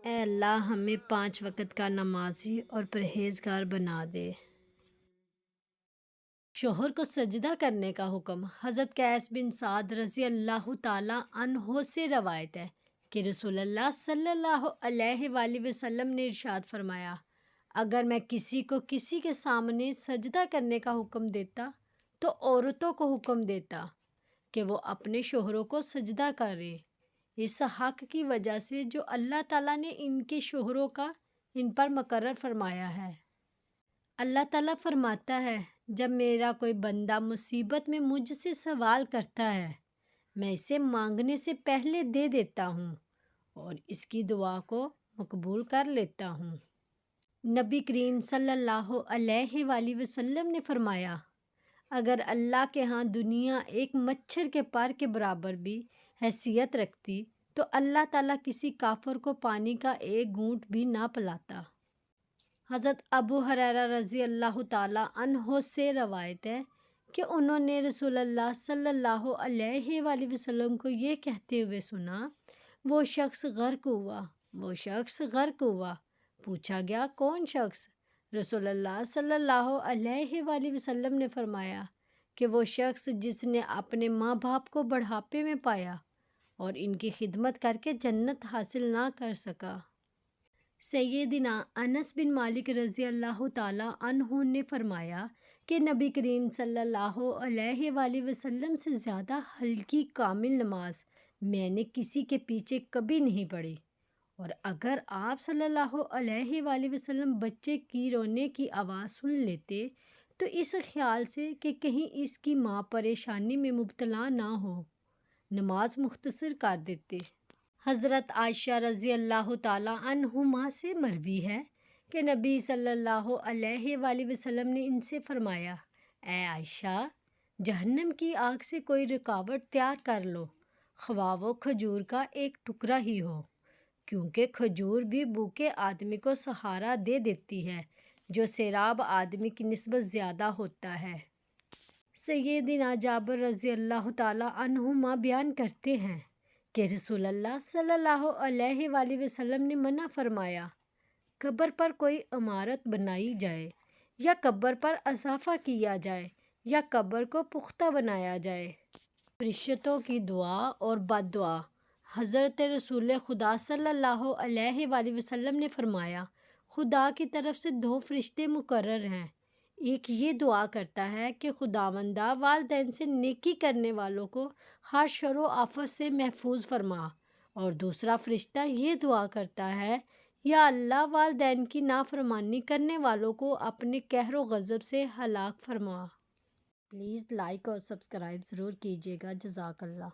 اے اللہ ہمیں 5 وقت کا نمازی اور پرہیزگار بنا دے۔ شوہر کو سجدہ کرنے کا حکم۔ حضرت قیس بن سعد رضی اللہ تعالیٰ عنہ سے روایت ہے کہ رسول اللہ صلی اللہ علیہ وآلہ وسلم نے ارشاد فرمایا، اگر میں کسی کو کسی کے سامنے سجدہ کرنے کا حکم دیتا تو عورتوں کو حکم دیتا کہ وہ اپنے شوہروں کو سجدہ کریں، اس حق کی وجہ سے جو اللہ تعالیٰ نے ان کے شوہروں کا ان پر مقرر فرمایا ہے۔ اللہ تعالیٰ فرماتا ہے، جب میرا کوئی بندہ مصیبت میں مجھ سے سوال کرتا ہے میں اسے مانگنے سے پہلے دے دیتا ہوں اور اس کی دعا کو مقبول کر لیتا ہوں۔ نبی کریم صلی اللہ علیہ وآلہ وسلم نے فرمایا، اگر اللہ کے ہاں دنیا ایک مچھر کے پر کے برابر بھی حیثیت رکھتی تو اللہ تعالیٰ کسی کافر کو پانی کا ایک گھونٹ بھی نہ پلاتا۔ حضرت ابو ہریرہ رضی اللہ تعالیٰ عنہ سے روایت ہے کہ انہوں نے رسول اللہ صلی اللہ علیہ وآلہ وسلم کو یہ کہتے ہوئے سنا، وہ شخص غرق ہوا، وہ شخص غرق ہوا۔ پوچھا گیا کون شخص؟ رسول اللہ صلی اللہ علیہ وآلہ وسلم نے فرمایا کہ وہ شخص جس نے اپنے ماں باپ کو بڑھاپے میں پایا اور ان کی خدمت کر کے جنت حاصل نہ کر سکا۔ سیدنا انس بن مالک رضی اللہ تعالیٰ عنہ نے فرمایا کہ نبی کریم صلی اللہ علیہ وآلہ وسلم سے زیادہ ہلکی کامل نماز میں نے کسی کے پیچھے کبھی نہیں پڑھی، اور اگر آپ صلی اللہ علیہ وآلہ وسلم بچے کی رونے کی آواز سن لیتے تو اس خیال سے کہ کہیں اس کی ماں پریشانی میں مبتلا نہ ہو، نماز مختصر کر دیتے۔ حضرت عائشہ رضی اللہ تعالیٰ عنہما سے مروی ہے کہ نبی صلی اللہ علیہ وآلہ وسلم نے ان سے فرمایا، اے عائشہ، جہنم کی آگ سے کوئی رکاوٹ تیار کر لو، خواہ وہ کھجور کا ایک ٹکڑا ہی ہو، کیونکہ کھجور بھی بھوکے آدمی کو سہارا دے دیتی ہے جو سیراب آدمی کی نسبت زیادہ ہوتا ہے۔ سیدنا جابر رضی اللہ تعالیٰ عنہما بیان کرتے ہیں کہ رسول اللہ صلی اللہ علیہ وآلہ وسلم نے منع فرمایا، قبر پر کوئی عمارت بنائی جائے یا قبر پر اضافہ کیا جائے یا قبر کو پختہ بنایا جائے۔ فرشتوں کی دعا اور بد دعا۔ حضرت رسول خدا صلی اللہ علیہ وآلہ وسلم نے فرمایا، خدا کی طرف سے 2 فرشتے مقرر ہیں، ایک یہ دعا کرتا ہے کہ خداوندہ والدین سے نیکی کرنے والوں کو ہر شر و آفت سے محفوظ فرما، اور دوسرا فرشتہ یہ دعا کرتا ہے، یا اللہ والدین کی نافرمانی کرنے والوں کو اپنے قہر و غضب سے ہلاک فرما۔ پلیز لائک اور سبسکرائب ضرور کیجیے گا۔ جزاک اللہ۔